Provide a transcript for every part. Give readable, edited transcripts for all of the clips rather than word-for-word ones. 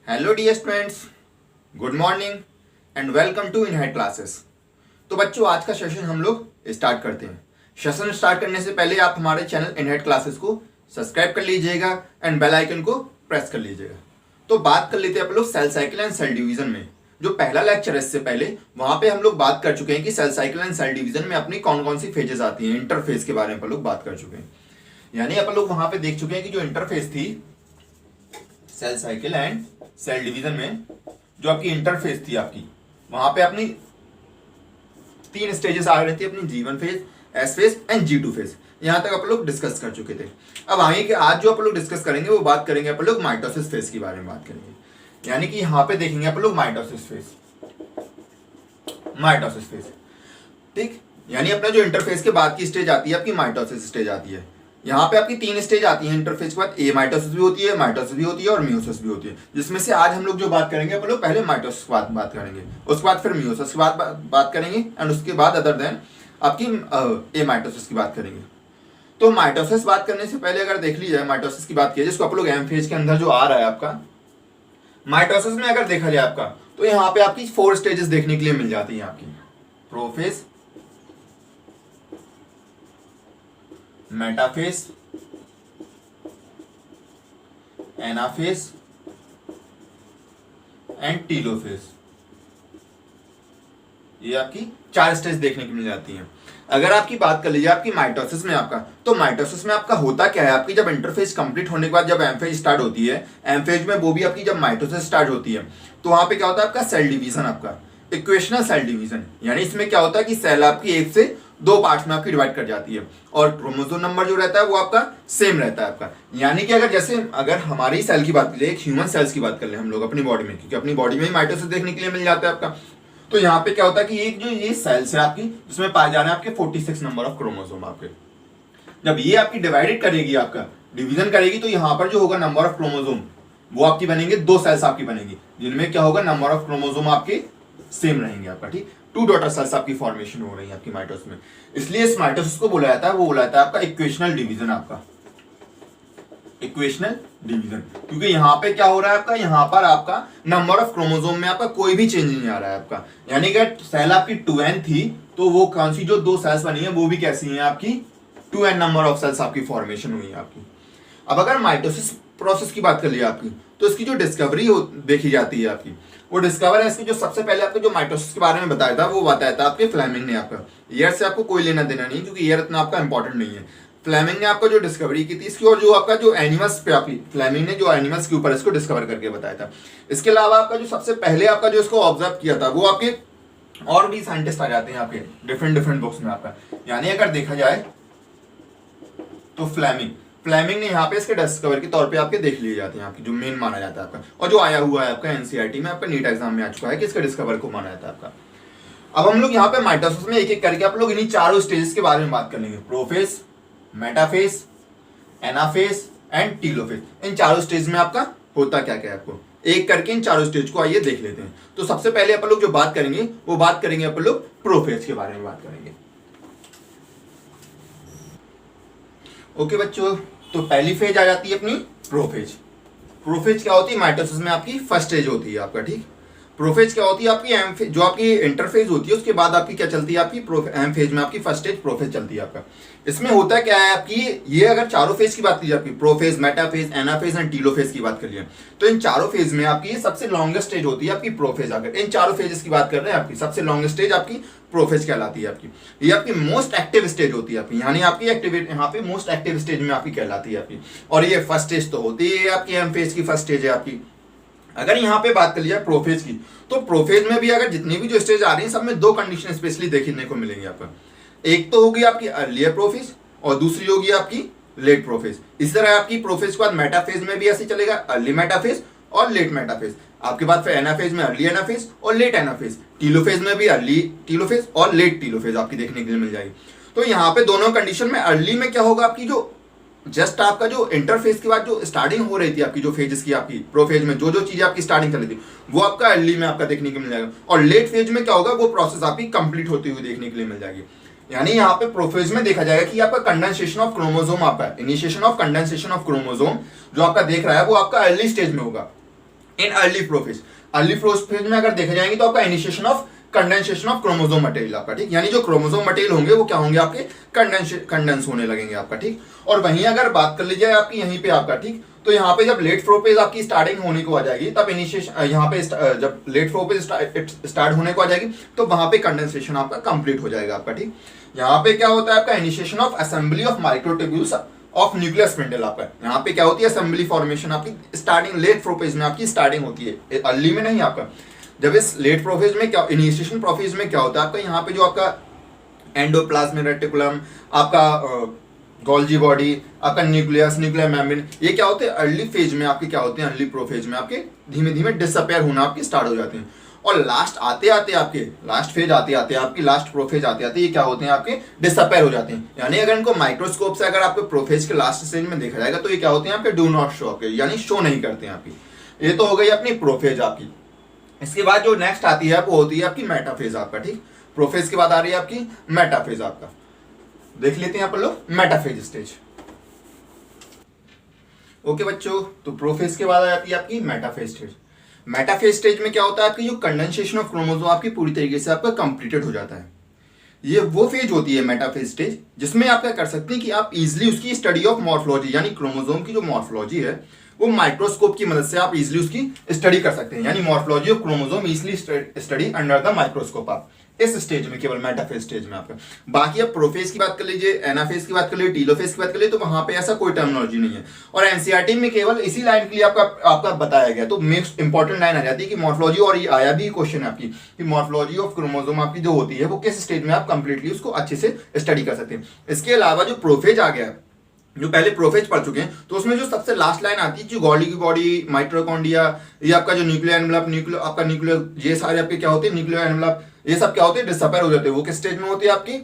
Hello dear students, good morning and welcome to Inhead classes. तो बच्चों, आज का सेशन हम लोग स्टार्ट करते हैं। सेशन स्टार्ट करने से पहले आप हमारे चैनल इनहेड क्लासेस को सब्सक्राइब कर लीजिएगा एंड बेल आइकन को प्रेस कर लीजिएगा। तो बात कर लेते हैं अपन लोग cell cycle and cell division में। जो पहला लेक्चर है इससे पहले वहां पे हम लोग बात कर चुके हैं कि cell cycle and cell division में अपनी कौन कौन सी फेजेस आती हैं। इंटरफेस के बारे में अपन लोग बात कर चुके हैं, यानी अपन लोग वहां पे देख चुके हैं कि जो इंटरफेस थी cell cycle and cell division में, जो आपकी इंटरफेस थी आपकी, वहां पे अपनी 3 स्टेजेस आ रही थी अपनी G1 phase, S phase and G2 phase. यहां तक अपन लोग डिस्कस कर चुके थे। अब आगे के आज जो अपन लोग डिस्कस करेंगे वो बात करेंगे अपन लोग माइटोसिस फेज के बारे में बात करेंगे, यानी कि यहां पे देखेंगे अपन लोग माइटोसिस फेज। ठीक, यानी अपना जो इंटरफेस के बाद की स्टेज आती है आपकी माइटोसिस स्टेज आती है। यहाँ पे आपकी 3 स्टेज आती है इंटरफेस के बाद। ए माइटोसिस भी होती है, माइटोसिस भी होती है और मियोसिस भी होती है, जिसमें से आज हम लोग जो बात करेंगे अपन लोग पहले माइटोसिस के बाद बात करेंगे, उसके बाद फिर मियोसिस के बाद बात करेंगे एंड उसके बाद अदर देन आपकी ए माइटोसिस की बात करेंगे। तो माइटोसिस बात करने से पहले अगर देख लीजिए माइटोसिस की बात की, जिसको आप लोग एम फेज के अंदर जो आ रहा है आपका माइटोसिस में, अगर देखा जाए आपका तो यहाँ पे आपकी 4 स्टेजेस देखने के लिए मिल जाती है आपकी। Prophase, metaphase, anaphase and telophase. ये आपकी 4 स्टेज देखने को मिल जाती हैं। अगर आपकी बात कर लीजिए आपकी माइटोसिस में आपका, तो माइटोसिस में आपका होता क्या है, आपकी जब इंटरफेज कंप्लीट होने के बाद जब एम फेज स्टार्ट होती है, एम फेज में वो भी आपकी जब माइटोसिस स्टार्ट होती है तो वहां पे क्या होता है आपका सेल डिवीजन, आपका इक्वेशनल सेल डिवीजन। यानी इसमें क्या होता है कि सेल आपकी 1 से 2 पार्ट्स में आपकी डिवाइड कर जाती है और क्रोमोसोम नंबर जो रहता है वो आपका सेम रहता है आपका। यानी कि अगर हमारी सेल की बात करें, एक ह्यूमन सेल्स की बात कर ले हम लोग अपनी बॉडी में, क्योंकि अपनी बॉडी में ही माइटोसिस देखने के लिए मिल जाता है आपका। तो यहाँ पे क्या होता है कि एक जो ये सेल्स है आपकी, जिसमें पाए जाने आपके 46 नंबर ऑफ क्रोमोसोम आपके। जब ये आपकी डिवाइडेड करेगी, आपका डिवीजन करेगी, तो यहाँ पर जो होगा नंबर ऑफ क्रोमोसोम वो आपकी बनेंगे 2 सेल्स आपकी बनेगी, जिनमें क्या होगा नंबर ऑफ क्रोमोसोम आपके सेम रहेंगे आपका। ठीक, 2 डॉटर सेल्स आपकी फॉर्मेशन हो रही है आपकी माइटोसिस में। इसलिए इस माइटोसिस को बोला जाता है, वो बोला जाता है आपका इक्वेशनल डिवीजन, आपका इक्वेशनल डिवीजन। क्योंकि यहाँ पे क्या हो रहा है आपका, यहाँ पर आपका नंबर ऑफ क्रोमोसोम में आपका कोई भी चेंज नहीं आ रहा है आपका। यानी कि सेल आपकी 2n थी तो वो कौन सी जो 2 सेल्स बनी है वो भी कैसी है आपकी 2n नंबर ऑफ सेल्स आपकी फॉर्मेशन हुई है आपकी। अब अगर माइटोसिस प्रोसेस की बात कर लिया आपकी, तो इसकी जो डिस्कवरी देखी जाती है आपकी, वो डिस्कवर है इसकी जो सबसे पहले आपको जो माइटोसिस के बारे में बताया था वो बताया था आपके फ्लेमिंग ने। आपका ईयर से आपको कोई लेना देना नहीं, क्योंकि ईयर इतना आपका इंपॉर्टेंट नहीं है। फ्लेमिंग ने आपका जो डिस्कवरी की थी इसकी, और जो आपका जो एनिमल्स पे आपकी फ्लेमिंग ने जो एनिमल्स के ऊपर इसको डिस्कवर करके बताया था। इसके अलावा आपका जो सबसे पहले आपका जो इसको ऑब्जर्व किया था वो आपके और भी साइंटिस्ट आ जाते हैं आपके डिफरेंट बुक्स में आपका। यानी अगर देखा जाए तो फ्लेमिंग ने यहाँ पे इसके डिस्कवर के तौर पे आपके देख लिए जाते हैं आपकी, जो मेन माना जाता है आपका, और जो आया हुआ है आपका एनसीईआरटी में, आपका नीट एग्जाम में आ चुका है कि इसके डिस्कवर को माना जाता है आपका। अब हम लोग यहाँ पे माइटोसिस में एक एक करके आप लोग इन्हीं 4 स्टेजेस के बारे में बात कर लेंगे। Prophase, metaphase, anaphase and telophase. In 4 stage में आपका होता क्या क्या है, आपको एक करके इन 4 स्टेज को आइए देख लेते हैं। तो सबसे पहले अपन लोग जो बात करेंगे वो बात करेंगे अपन लोग प्रोफेज के बारे में बात करेंगे। ओके बच्चों, तो पहली फेज आ जाती है अपनी प्रोफेज। प्रोफेज क्या होती है, माइटोसिस में आपकी फर्स्ट स्टेज होती है आपका। ठीक, प्रोफेज क्या होती है आपकी एम फेज, जो आपकी इंटरफेज होती है उसके बाद आपकी क्या चलती है आपकी एम फेज में आपकी फर्स्ट स्टेज प्रोफेज चलती है आपका। इसमें होता क्या है आपकी, ये अगर 4 फेज की बात की जाए आपकी, prophase, metaphase, anaphase and telophase की बात करिए, तो इन 4 फेज में आपकी सबसे लॉन्गेस्ट स्टेज होती है आपकी प्रोफेज। अगर इन 4 फेजेस की बात कर रहे हैं आपकी, सबसे लॉन्गेस्ट स्टेज आपकी प्रोफेज कहलाती है आपकी। ये आपकी मोस्ट एक्टिव स्टेज होती है आपकी, यानी आपकी एक्टिविटी यहाँ पे मोस्ट एक्टिव स्टेज में आपकी कहलाती है आपकी। और ये फर्स्ट स्टेज तो होती है आपकी एम फेज की फर्स्ट स्टेज है आपकी। अगर यहाँ पे बात कर लिया प्रोफेज की, तो प्रोफेज में भी अगर जितनी भी जो स्टेज आ रही है सब में 2 कंडीशन स्पेशली देखने को मिलेंगी आपका। एक तो होगी आपकी अर्लियर प्रोफेज और दूसरी होगी आपकी लेट प्रोफेज। इस तरह आपकी प्रोफेज के बाद मेटाफेज में भी ऐसे चलेगा, अर्ली मेटाफेज और लेट मेटाफेज। आपके बाद फिर एनाफेज में अर्ली एनाफेज और लेट एनाफेज। टीलोफेज में भी अर्ली टीलोफेज और लेट टीलोफेज आपकी देखने के लिए मिल जाएगी। तो यहाँ पे दोनों कंडीशन में अर्ली में क्या होगा आपकी, जो जस्ट आपका जो इंटरफेस के बाद जो स्टार्टिंग हो रही थी आपकी, जो फेजेस की आपकी प्रोफेज में जो चीजें आपकी स्टार्टिंग कर रही थी वो आपका अर्ली में आपका देखने को मिल जाएगा, और लेट फेज में क्या होगा वो प्रोसेस आपकी कंप्लीट होती हुई देखने के लिए मिल जाएगी। यानी यहाँ पे प्रोफेज में देखा जाएगा कि आपका कंडेंसेशन ऑफ क्रोमोसोम, आपका initiation of condensation of chromosome जो आपका देख रहा है वो आपका अर्ली स्टेज में होगा, in early prophase. Early prophase में अगर देखे जाएंगे तो आपका initiation of condensation of chromosome material आपका, ठीक, यानी जो क्रोमोसोम मटेरियल होंगे वो क्या होंगे आपके कंडेंस होने लगेंगे आपका, ठीक। और वहीं अगर बात कर लीजिए आपकी यहीं पे आपका, ठीक, तो यहाँ पे जब लेट प्रोफेज आपकी स्टार्टिंग होने को आ जाएगी तब इनिशिएशन यहाँ पे जब लेट प्रोफेज स्टार्ट होने को आ जाएगी तो वहां पे कंडेंसेशन आपका कंप्लीट हो जाएगा आपका, ठीक। यहाँ पे क्या होता है आपका initiation of assembly of microtubules of nuclear spindle आपका, यहाँ पे क्या होती है असेंबली फॉर्मेशन आपकी स्टार्टिंग लेट प्रोफेज में आपकी स्टार्टिंग होती है, अर्ली में नहीं आपका। जब इस लेट प्रोफेज में क्या इनिशिएशन प्रोफेज में क्या होता है आपका, यहाँ पे जो आपका एंडोप्लाज्मिक रेटिकुलम, आपका गोल्जी बॉडी, आपका न्यूक्लियस, न्यूक्लियर मेम्ब्रेन, ये क्या होते हैं अर्ली फेज में आपके क्या होते हैं, अर्ली प्रोफेज में आपके धीमे धीमे डिसअपेयर होना आपके स्टार्ट हो जाते हैं। और लास्ट आते आते आपके लास्ट फेज आते आते आपकी लास्ट प्रोफेज आते आते ये क्या होते हैं आपके डिसअपेयर हो जाते हैं। यानी अगर इनको माइक्रोस्कोप से अगर आपके प्रोफेज के लास्ट स्टेज में देखा जाएगा तो ये क्या होते हैं आपके डू नॉट शो आपके, यानी शो नहीं करते हैं आपकी। ये तो हो गई अपनी प्रोफेज आपकी। इसके बाद जो नेक्स्ट आती है वो होती है आपकी मेटाफेज आपका, ठीक। प्रोफेज के बाद आ रही है आपकी मेटाफेज आपका, देख लेते हैं अपन लोग मेटाफेज स्टेज। ओके बच्चों, तो प्रोफेज के बाद आ जाती है आपकी मेटाफेज स्टेज। मेटाफेज स्टेज में क्या होता है आपकी जो कंडेंसेशन ऑफ क्रोमोसोम आपकी पूरी तरीके से आपका कंप्लीटेड हो जाता है। ये वो फेज होती है मेटाफेज स्टेज जिसमें आप क्या कर सकते हैं कि आप इजीली उसकी स्टडी ऑफ मॉर्फोलॉजी, यानी क्रोमोसोम की जो मॉर्फोलॉजी है वो माइक्रोस्कोप की मदद से आप इजीली उसकी स्टडी कर सकते हैं, यानी morphology of chromosome easily study under the microscope आप इस स्टेज में, केवल मेटाफेज स्टेज में आपका। बाकी अब प्रोफेज की बात कर लीजिए, एनाफेज की बात कर लीजिए, टीलोफेज की बात कर लीजिए, तो वहां पे ऐसा कोई टर्मिनोलॉजी नहीं है। और एनसीईआरटी में केवल इसी लाइन के लिए आपका बताया गया, तो मोस्ट इंपॉर्टेंट लाइन आ जाती है कि मॉर्फोलॉजी, और ये आया भी क्वेश्चन आपकी कि मॉर्फोलॉजी ऑफ क्रोमोसोम आपकी जो होती है वो किस स्टेज में आप कंप्लीटली उसको अच्छे से स्टडी कर सकते हैं। इसके अलावा जो प्रोफेज आ गया, जो पहले प्रोफेज पढ़ चुके हैं, तो उसमें जो सबसे लास्ट लाइन आती है जो गोल्गी की बॉडी, माइटोकॉन्ड्रिया, ये आपका जो न्यूक्लियर एनवेलप, आपका न्यूक्लियर, ये सारे आपके क्या होते हैं न्यूक्लियर एनवेलप, ये सब क्या होते हैं डिसअपेयर हो जाते हैं। वो किस स्टेज में होती है आपकी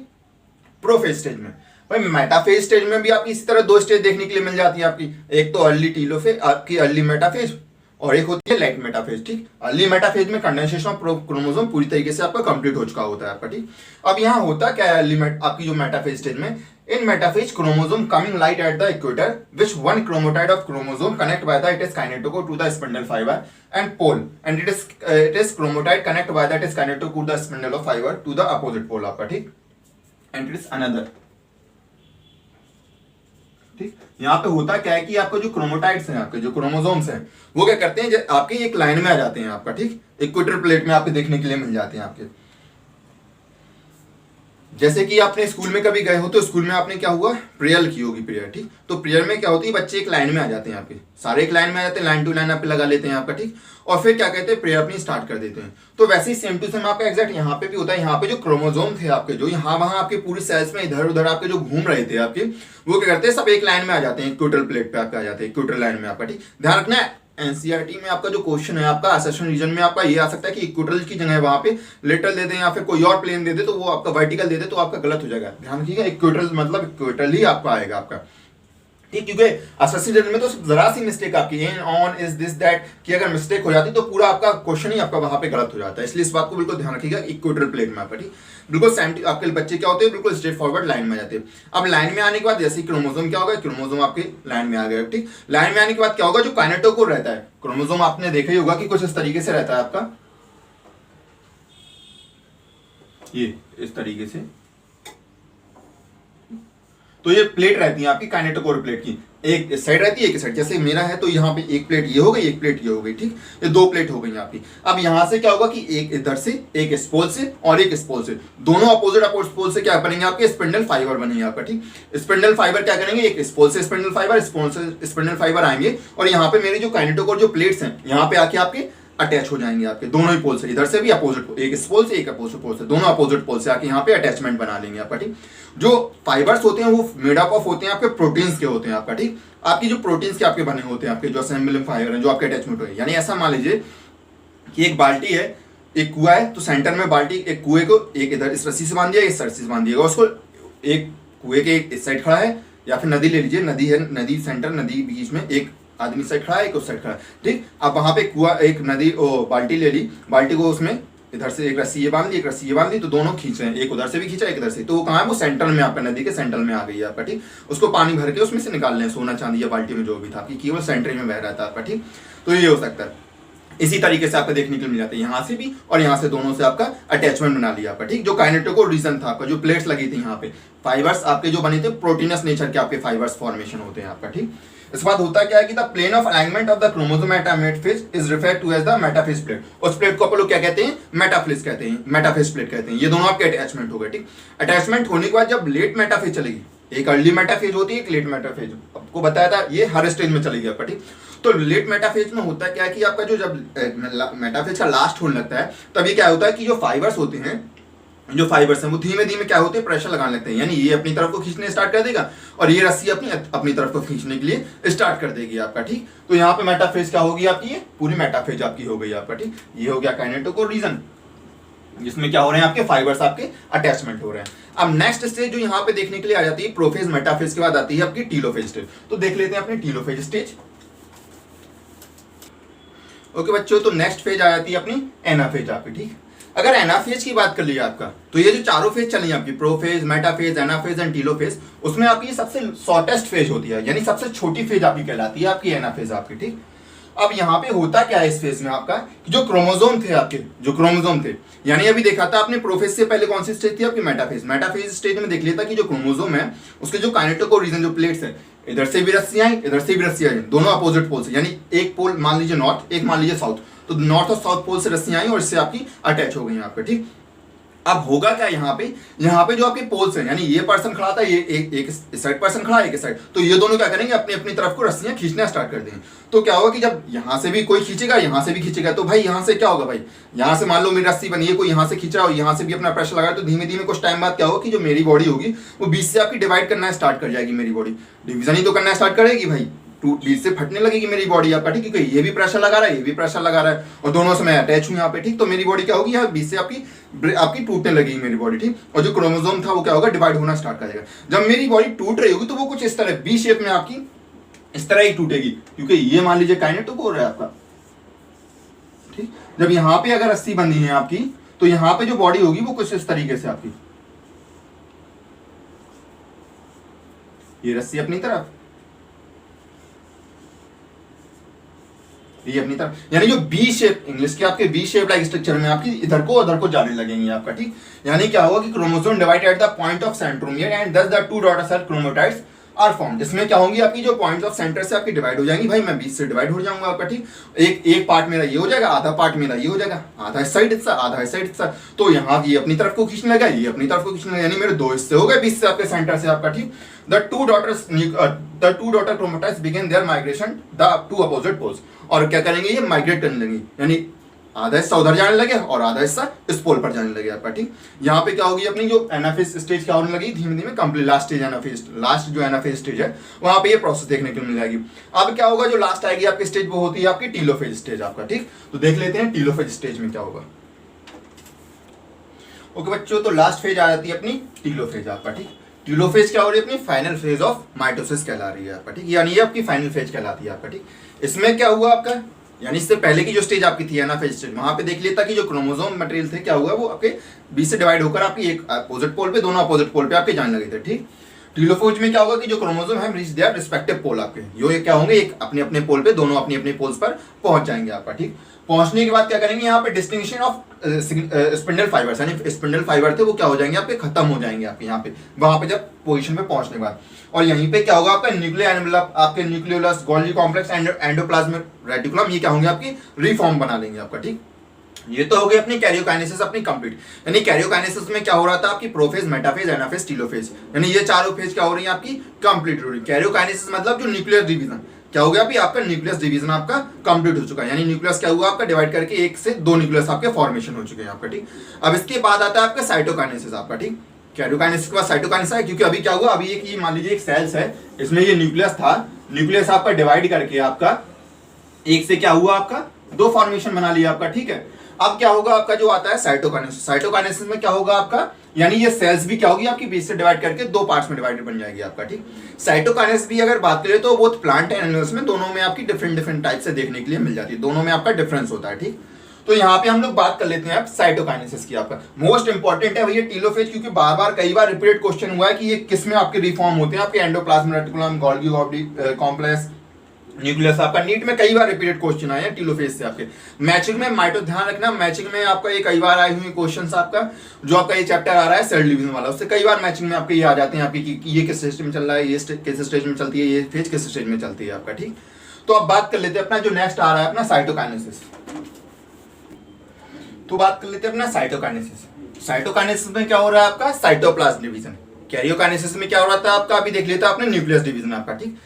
प्रोफेज स्टेज में। भाई मेटाफेज स्टेज में भी आपकी इसी तरह दो स्टेज देखने के लिए मिल जाती है आपकी, एक तो अर्ली टीलोफेज आपकी अर्ली मेटाफेज, और एक होती है लेट मेटाफेज, ठीक। अर्ली मेटाफेज में कंडेंसेशन ऑफ क्रोमोसोम पूरी तरीके से आपका कंप्लीट हो चुका होता है आपका, ठीक। अब यहाँ होता क्या है अर्ली आपकी जो मेटाफेज स्टेज में, in metaphase chromosome coming light at the equator which one chromatide of chromosome connect by the it is kinetochore to the spindle fiber and pole, and it is chromatide connect by the it is kinetochore to the spindle of fiber to the opposite pole आपका, ठीक। and it is another, ठीक। यहाँ पे होता क्या है कि आपका जो क्रोमोटाइड्स हैं, आपके जो क्रोमोसोम्स हैं, वो क्या करते हैं आपके एक लाइन में आ जाते हैं आपका, ठीक। इक्वेटर प्लेट में आपके देखने के लिए मिल जाते हैं आपके। जैसे कि आपने स्कूल में कभी गए हो तो स्कूल में आपने क्या हुआ प्रेयर की होगी, प्रेयर, ठीक। तो प्रेयर में क्या होती है बच्चे एक लाइन में आ जाते हैं आपके, सारे एक लाइन में आ जाते हैं, लाइन टू लाइन आप लगा लेते हैं आपका, ठीक। और फिर क्या कहते हैं प्रेयर अपनी स्टार्ट कर देते हैं। तो वैसे ही सेम टू सेम आपका एग्जैक्ट यहाँ पे भी होता है। यहाँ पे जो क्रोमोसोम थे आपके, जो यहाँ वहाँ आपके पूरी सेल्स में इधर उधर आपके जो घूम रहे थे आपके, वो क्या करते हैं सब एक लाइन में आ जाते हैं, इक्वेटर प्लेट पे आपके आ जाते हैं, इक्वेटर लाइन में आपका, ठीक। ध्यान रखना है एनसीईआरटी में आपका जो क्वेश्चन है आपका असर्शन रीजन में आपका ये आ सकता है कि इक्वेटरल की जगह वहां पे लेटरल दे दें या फिर कोई और प्लेन दे दे, तो वो आपका वर्टिकल दे दे तो आपका गलत हो जाएगा। ध्यान रखिएगा इक्वेटरल मतलब इक्वेटरल ही आपका आएगा आपका, ठीक। क्योंकि असर्शन रीजन में तो जरा सी मिस्टेक आपकी in on is this that की अगर मिस्टेक हो जाती तो पूरा आपका क्वेश्चन ही आपका वहां पे गलत हो जाता है। इसलिए इस बात को बिल्कुल ध्यान रखिएगा इक्वेटरल प्लेन में आपका, ठीक। बिल्कुल सेम आपके बच्चे क्या होते हैं बिल्कुल स्ट्रेट फॉरवर्ड लाइन में आ जाते हैं। अब लाइन में आने के बाद जैसे क्रोमोसोम क्या होगा, क्रोमोसोम आपके लाइन में आ गया, ठीक। लाइन में आने के बाद क्या होगा, जो काइनेटोकोर रहता है क्रोमोसोम आपने देखा ही होगा कि कुछ इस तरीके से रहता है आपका, ये इस तरीके से, तो ये प्लेट रहती है आपकी काइनेटोकोर प्लेट की, एक साइड रहती है एक साइड, जैसे मेरा है तो यहाँ पे एक प्लेट ये हो गई, एक प्लेट ये हो गई, ठीक। ये दो प्लेट हो गई आपकी। अब यहाँ से क्या होगा कि एक इधर से, एक स्पोल से और एक स्पोल से, दोनों अपोजिट स्पोल से क्या बनेंगे आपके स्पिंडल फाइबर बनेंगे आपका, ठीक। स्पिंडल फाइबर क्या करेंगे, एक स्पोल से स्पिंडल फाइबर, स्पोल से स्पिंडल फाइबर आएंगे और यहाँ पे मेरी जो काइनेटोकोर जो प्लेट्स हैं यहाँ पे आके आपके अटैच हो जाएंगे आपके दोनों ही पोल से, इधर से भी अपोजिट, एक स्पोल से एक अपोजिट पोल से, दोनों अपोजिट पोल से आके यहाँ पे अटैचमेंट बना लेंगे आपका, ठीक। जो फाइबर्स होते हैं वो मेड अप ऑफ होते हैं आपके प्रोटीन्स के होते हैं आपका, ठीक। आपकी जो प्रोटीन्स के आपके बने होते हैं आपके जो असेंबलिंग फाइबर है जो आपके अटैचमेंट हुए, यानी ऐसा मान लीजिए कि एक बाल्टी है, एक कुआ है, तो सेंटर में बाल्टी, एक कुएं को एक इधर इस रस्सी से बांध दिया, इस रस्सी से बांध दिएगा उसको, एक कुएं के इस साइड खड़ा है, या फिर नदी ले लीजिए, नदी है, नदी सेंटर, नदी बीच में एक आदमी साइड खड़ा है, एक उस साइड खड़ा है, ठीक। अब वहां पे कुआ, एक नदी बाल्टी ले ली, बाल्टी को उसमें इधर से एक रस्सी ये बांध ली, एक रस्सी ये बांध ली, तो दोनों खींच रहे हैं, एक उधर से भी खींचा एक इधर से, तो वो कहाँ है, वो सेंटर में आपका नदी के सेंटर में आ गई है आपका, ठीक। उसको पानी भर के उसमें से निकाल लें, सोना चांदी या बाल्टी में जो भी था, केवल सेंटर में बह रहा था आपका, ठीक। तो ये हो सकता है। इसी तरीके से आपको देखने को मिल जाता है, यहाँ से भी और यहाँ से, दोनों से आपका अटैचमेंट बना लिया आपका, ठीक। जो काइनेटोकोर रीजन था आपका, जो प्लेट्स लगी थी यहाँ पे, फाइबर्स आपके जो बने थे प्रोटीनस नेचर के आपके फाइबर्स फॉर्मेशन होते हैं आपका, ठीक। इसके बाद होता क्या है कि the plane of alignment of the chromosome at a metaphase is referred to as the metaphase plate. उस प्लेट को अपन लोग क्या कहते हैं, मेटाफेज कहते हैं, मेटाफेज प्लेट कहते हैं। ये दोनों आपके अटैचमेंट हो गए, ठीक। अटैचमेंट होने के बाद जब लेट मेटाफेज चलेगी, एक अर्ली मेटाफेज होती है, एक लेट मेटाफेज, आपको बताया था ये हर स्टेज में चलेगी आपका, ठीक। तो लेट मेटाफेज में होता क्या है कि आपका जो जब मेटाफेज का लास्ट होने लगता है, तभी क्या होता है कि जो फाइबर्स होते हैं, जो फाइबर्स हैं वो धीमे धीमे क्या होते हैं, प्रेशर लगाने लगते हैं। यानी ये अपनी तरफ को खींचने स्टार्ट कर देगा और ये रस्सी अपनी तरफ को खींचने के लिए स्टार्ट कर देगी आपका, ठीक। तो यहाँ पे मेटाफेज क्या होगी आपकी, ये पूरी मेटाफेज आपकी हो गई आपका, ठीक। ये हो गया काइनेटोकोर रीजन, जिसमें क्या हो रहे हैं आपके फाइबर्स आपके अटैचमेंट हो रहे हैं। अब नेक्स्ट स्टेज जो यहाँ पे देखने के लिए आ जाती है, प्रोफेज मेटाफेज के बाद आती है आपकी टीलोफेज स्टेज। तो देख लेते हैं अपनी टीलोफेज स्टेज। ओके बच्चों, तो नेक्स्ट फेज आ जाती है अपनी एनाफेज आपकी, ठीक। अगर एनाफेज की बात कर लिया आपका, तो ये जो चारों फेज चली आपकी, prophase, metaphase, anaphase and telophase, उसमें आपकी सबसे शॉर्टेस्ट फेज होती है, यानी सबसे छोटी फेज आपकी कहलाती है आपकी एनाफेज आपकी, ठीक। अब यहाँ पे होता क्या है इस फेज में आपका, कि जो क्रोमोसोम थे आपके, जो क्रोमोसोम थे, यानी अभी देखा था आपने प्रोफेज से पहले कौन सी स्टेज थी आपकी, मेटाफेज। मेटाफेज स्टेज में देख लिया था कि जो क्रोमोसोम है उसके जो काइनेटोकोर रीजन, जो प्लेट्स है, इधर से भी रस्सियां आई, इधर से भी रस्सियां आई, दोनों अपोजिट पोल से, यानी एक पोल मान लीजिए नॉर्थ, एक मान लीजिए साउथ, तो नॉर्थ और साउथ पोल से रस्सियां आई और इससे आपकी अटैच हो गई आपका, ठीक। अब होगा क्या यहाँ पे जो आपके पोल्स हैं, यानी ये पर्सन खड़ा था, ये एक साइड पर्सन खड़ा, एक साइड, तो ये दोनों क्या करेंगे, अपनी अपनी तरफ को रस्सियां खींचना स्टार्ट कर देंगे। तो क्या होगा कि जब यहाँ से भी कोई खींचेगा, यहाँ से भी खींचेगा, तो भाई यहाँ से क्या होगा, भाई यहाँ से मान लो मेरी रस्सी बनी है, कोई यहाँ से खींच रहा हो, यहाँ से भी अपना प्रेशर लगा, तो धीमे धीमे कुछ टाइम बाद क्या होगा कि जो मेरी बॉडी होगी वो बीच से आपकी डिवाइड करना स्टार्ट कर जाएगी। मेरी बॉडी डिवीजन ही तो करना स्टार्ट करेगी भाई, बीच से फटने लगेगी मेरी बॉडी आपका, ठीक। क्योंकि ये भी प्रेशर लगा रहा है, ये भी प्रेशर लगा रहा है, और दोनों से मैं अटैच हूँ यहाँ पे, ठीक। तो मेरी बॉडी क्या होगी, यहाँ बीच से आपकी टूटने लगेगी मेरी बॉडी, ठीक। और जो क्रोमोसोम था वो क्या होगा, डिवाइड होना स्टार्ट करेगा। जब मेरी बॉडी टूट रही होगी तो वो कुछ इस तरह बी शेप में आपकी इस तरह ही टूटेगी, क्योंकि ये मान लीजिए काइनेटोकोर है आपका, ठीक। जब यहाँ पे अगर रस्सी बंधी है आपकी, तो यहाँ पे जो बॉडी होगी वो कुछ इस तरीके से आपकी, ये रस्सी अपनी तरफ, ये अपनी तरफ, यानी जो बी शेप, इंग्लिश के आपके बी शेप लाइक स्ट्रक्चर में आपकी इधर को उधर को जाने लगेंगे आपका, ठीक। यानी क्या होगा कि chromosome divide at the point of centromere and thus the two daughter cell chromatids are formed. इसमें क्या होंगी आपकी जो पॉइंट्स ऑफ सेंटर से आपकी डिवाइड हो जाएंगी, भाई मैं बीच से डिवाइड हो जाऊंगा आपका, ठीक। एक पार्ट मेरा ये हो जाएगा, आधा पार्ट मेरा ये हो जाएगा, आधा इस साइड हिस्सा, आधा इस साइड हिस्सा। तो यहाँ ये अपनी तरफ को खींचने लगा, ये अपनी तरफ को खींचने लगा, यानी मेरे दो हिस्से हो गए बीच से आपके सेंटर से आपका, ठीक। The two daughter chromatids begin their migration the two opposite poles। और क्या करेंगे, ये माइग्रेट करने लगेंगे, यानी आधा हिस्सा उधर जाने लगे और आधा हिस्सा इस पोल पर जाने लगे आपका, ठीक। यहाँ पे क्या होगी अपनी जो एनाफेज स्टेज क्या होने लगी, धीमे धीमे complete last stage anaphase, last जो एनाफेज स्टेज है वहां पे ये प्रोसेस देखने को मिल जाएगी। अब क्या होगा, जो लास्ट आएगी आपकी स्टेज वो होती है आपकी टीलोफेज स्टेज आपका, ठीक। तो देख लेते हैं टीलोफेज स्टेज में क्या होगा। ओके बच्चों, तो लास्ट फेज आ जाती है अपनी टीलोफेज आपका, ठीक। टीलोफेज क्या हो रही है, अपनी फाइनल फेज ऑफ माइटोसिस कहला रही है आपका, ठीक। यानी ये आपकी फाइनल फेज कहलाती है आपका, ठीक। इसमें क्या हुआ आपका, यानी इससे पहले की जो स्टेज आपकी थी एनाफेज स्टेज, वहां पे देख लिया था कि जो क्रोमोसोम मटेरियल थे क्या हुआ, वो आपके बीच से डिवाइड होकर आपकी एक अपोजिट पोल पे, दोनों अपोजिट पोल पे आपके जाने लगे थे, ठीक। टीलोफेज में क्या होगा कि जो क्रोमोसोम है रीच देयर रिस्पेक्टिव पोल आपके, ये क्या होंगे, एक अपने अपने पोल पे, दोनों अपने अपने पोल्स पर पहुंच जाएंगे आपका, ठीक। पहुंचने के बाद क्या करेंगे, यहाँ पे डिस्टिंक्शन ऑफ स्पिंडल फाइबर्स, यानी स्पिंडल फाइबर थे वो क्या हो जाएंगे आपके, खत्म हो जाएंगे आपके यहाँ पे, वहां पे जब पोजीशन पे पहुंचने के बाद। और यहीं पे क्या होगा आपका न्यूक्लियर, आपके nucleolus, Golgi complex and endoplasmic reticulum, ये क्या होंगे आपकी रीफॉर्म बना लेंगे आपका, ठीक। ये तो हो गई अपनी कैरियोकाइनेसिस अपनी कंप्लीट। यानी कैरियोकाइनेसिस में क्या हो रहा था आपकी, प्रोफेज, मेटाफेज, एनाफेज, टीलोफेज, यानी ये चारों फेज क्या हो रही है आपकी कंप्लीट हो रही है। कैरियोकाइनेसिस मतलब जो न्यूक्लियर डिवीजन क्या हो गया, अभी आपका न्यूक्लियस डिवीजन आपका कंप्लीट हो चुका है, यानी न्यूक्लियस क्या हुआ आपका डिवाइड करके एक से दो न्यूक्लियस आपके फॉर्मेशन हो चुके हैं आपका, ठीक। अब इसके बाद आता है आपका साइटोकाइनेसिस आपका, ठीक। कैरियोकाइनेसिस के बाद साइटोकाइनेसिस है, क्योंकि अभी क्या हुआ, अभी एक ये मान लीजिए एक सेल्स है, इसमें ये न्यूक्लियस था, न्यूक्लियस आपका डिवाइड करके आपका एक से क्या हुआ आपका दो फॉर्मेशन बना लिया आपका, ठीक है। अब क्या होगा आपका जो आता है साइटोकाइनेसिस, साइटोकाइनेसिस में क्या होगा आपका, यानी ये सेल्स भी क्या होगी आपकी बीच से डिवाइड करके दो पार्ट्स में डिवाइडेड बन जाएगी आपका, ठीक। साइटोकाइनेसिस भी अगर बात करें तो वो प्लांट एंड एनिमल्स में दोनों में आपकी डिफरेंट डिफरेंट टाइप से देखने के लिए मिल जाती है, दोनों में आपका डिफरेंस होता है, ठीक। तो यहाँ पे हम लोग बात कर लेते हैं आप साइटोकाइनेसिस की, आपका मोस्ट इंपॉर्टेंट है भैया टीलोफेज, क्योंकि बार बार कई बार रिपीटेड क्वेश्चन हुआ है कि ये किस में आपके रिफॉर्म होते हैं, आपके endoplasmic reticulum, Golgi complex, nucleus आपका नीट में कई बार रिपीटेड क्वेश्चन आए हैं टीलोफेज से आपके। मैचिंग में माइटो ध्यान रखना, मैचिंग में आपका ये कई बार आए हुए क्वेश्चन आपका, जो आपका ये चैप्टर आ रहा है सेल डिवीजन वाला, उससे कई बार मैचिंग में आपके ये आ जाते हैं आपकी कि ये किस स्टेज में चल रहा है, ये किस स्टेज में चलती है, ये फेज किस स्टेज में चलती है आपका, ठीक। तो अब बात कर लेते हैं अपना जो नेक्स्ट आ रहा है अपना साइटोकाइनेसिस। तो बात कर लेते हैं अपना साइटोकाइनेसिस। साइटोकाइनेसिस में क्या हो रहा है आपका साइटोप्लाज्म डिवीजन। कैरियोकाइनेसिस में क्या हो रहा था आपका, अभी देख लेते हैं आपने न्यूक्लियस डिवीजन आपका, ठीक।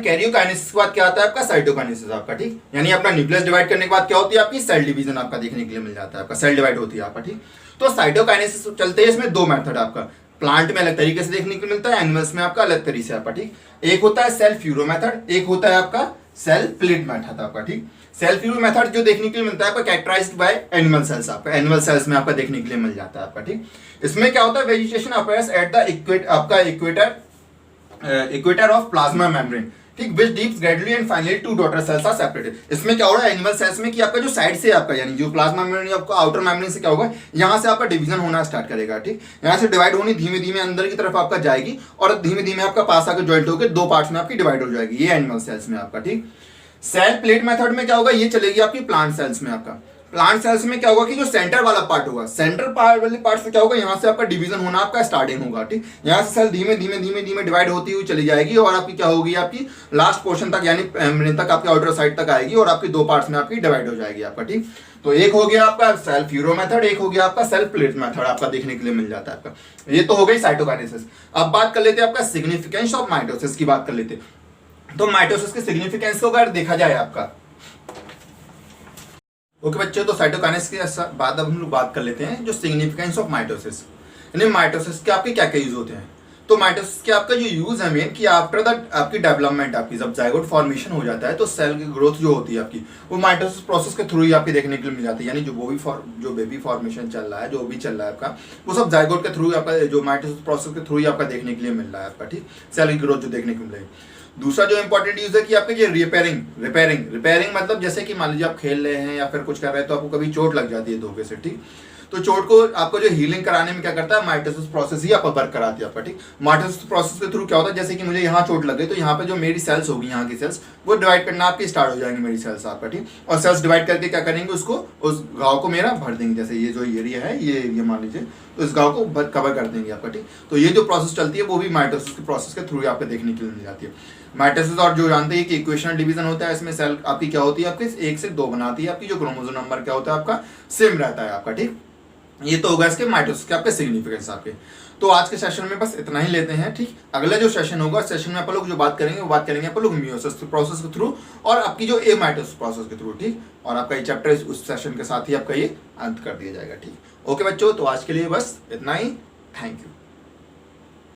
कैरियोकाइनेसिस के बाद क्या आता है आपका साइटोकाइनेसिस आपका, ठीक। यानी अपना न्यूक्लियस डिवाइड करने के बाद क्या होती है आपकी सेल डिवीजन आपका देखने के लिए मिल जाता है, आपका सेल डिवाइड होती है आपका, ठीक। तो साइटोकाइनेसिस चलते हैं इसमें दो मेथड आपका, प्लांट में अलग तरीके से देखने को मिलता है, एनिमल्स में आपका अलग तरीके से आपका, ठीक। एक होता है सेल फ्यूरो मेथड, एक होता है आपका सेल प्लेट मेथड आपका, ठीक। सेल फ्यूरो मेथड जो देखने के लिए मिलता है आपका कैरेक्टराइज्ड बाय एनिमल सेल्स आपका, एनिमल सेल्स में आपका देखने के लिए मिल जाता है आपका, ठीक। इसमें क्या होता है vegetation appears at the equator of plasma membrane, ठीक, which deeps gradually and finally two daughter cells are separated. इसमें क्या हो रहा है एनिमल सेल्स में कि आपका जो साइड से आपका यानी जो प्लाज्मा मेम्ब्रेन आपका आउटर मेम्ब्रेन से क्या होगा, यहां से आपका डिवीजन होना स्टार्ट करेगा, ठीक। यहां से डिवाइड होनी धीमे धीमे अंदर की तरफ आपका जाएगी और धीमे धीमे आपका पास आकर ज्वाइंट होकर दो पार्ट्स में आपकी डिवाइड हो जाएगी, ये एनिमल सेल्स में आपका, ठीक। सेल प्लेट मेथड में क्या होगा, ये चलेगी आपकी प्लांट सेल्स में आपका। प्लांट सेल्स में क्या होगा कि जो सेंटर वाला पार्ट होगा, सेंटर पार्ट वाले पार्ट से क्या होगा, यहां से आपका डिवीजन होना आपका स्टार्टिंग होगा, ठीक। यहां से सेल धीमे धीमे धीमे धीमे डिवाइड होती हुई चली जाएगी और आपकी क्या होगी, आपकी लास्ट पोर्शन तक यानी मेम्ब्रेन तक आपकी आउटर साइड तक आएगी और आपकी दो पार्ट्स में आपकी डिवाइड हो जाएगी आपका, ठीक। तो एक हो गया आपका सेल फ्यूरो मेथड, एक हो गया आपका सेल प्लेट मेथड आपका देखने के लिए मिल जाता है आपका। ये तो हो गई साइटोकाइनेसिस। अब बात कर लेते हैं आपका सिग्निफिकेंस ऑफ माइटोसिस की बात कर लेते हैं। तो माइटोसिस के सिग्निफिकेंस को अगर देखा जाए आपका, ओके बच्चों, तो साइटोकाइनेसिस के बाद अब हम लोग बात कर लेते हैं जो सिग्निफिकेंस ऑफ माइटोसिस, यानी माइटोसिस के आपके क्या क्या यूज होते हैं। तो माइटोसिस के आपका जो यूज है मेन कि आफ्टर द आपकी डेवलपमेंट आपकी जब जाइगोट फॉर्मेशन हो जाता है तो सेल की ग्रोथ जो होती है आपकी वो माइटोसिस प्रोसेस के थ्रू ही आपकी देखने के लिए मिल जाती है। यानी जो बेबी फॉर्मेशन चल रहा है, जो भी चल रहा है आपका, वो सब जाइगोट के थ्रू आपका जो माइटोसिस प्रोसेस के थ्रू ही आपका देखने के लिए मिल रहा है आपका, ठीक। सेल की ग्रोथ जो देखने को मिलेगी। दूसरा जो इंपॉर्टेंट यूज है कि आपके ये रिपेयरिंग मतलब जैसे कि मान लीजिए आप खेल रहे हैं या फिर कुछ कर रहे हैं तो आपको कभी चोट लग जाती है धोखे से, ठीक। तो चोट को आपको जो हीलिंग कराने में क्या करता है माइटोसिस प्रोसेस ही आपको वर्क कराती है आपका, ठीक। माइटोसिस प्रोसेस के थ्रू क्या होता है, जैसे कि मुझे यहाँ चोट लग गई तो यहाँ पे जो मेरी सेल्स होगी, यहाँ की सेल्स वो डिवाइड करना आपकी स्टार्ट हो जाएंगी मेरी सेल्स आपका, ठीक। और सेल्स डिवाइड करके क्या करेंगे, उसको उस घाव को मेरा भर देंगे, जैसे ये जो एरिया है ये एरिया मान लीजिए, तो इस घाव को कवर कर देंगे आपका, ठीक। तो ये जो प्रोसेस चलती है वो भी माइटोसिस के प्रोसेस के थ्रू आपको देखने के लिए मिल जाती है। माइटोसिस और जो जानते हैं कि इक्वेशनल डिवीजन होता है, इसमें सेल आपकी क्या होती है, आपकी 1 से 2 बनाती है, आपकी जो क्रोमोसोम नंबर क्या होता है आपका सेम रहता है आपका, ठीक। ये तो होगा इसके माइटोसिस के आपके सिग्निफिकेंस आपके। तो आज के सेशन में बस इतना ही लेते हैं, ठीक। अगला जो सेशन होगा, सेशन में अपन लोग जो बात करेंगे वो बात करेंगे अपन लोग मियोसिस प्रोसेस के थ्रू और आपकी जो एमाइटोसिस प्रोसेस के थ्रू, ठीक। और आपका ये चैप्टर उस सेशन के साथ ही आपका ये अंत कर दिया जाएगा, ठीक। ओके बच्चों, तो आज के लिए बस इतना ही। Thank you.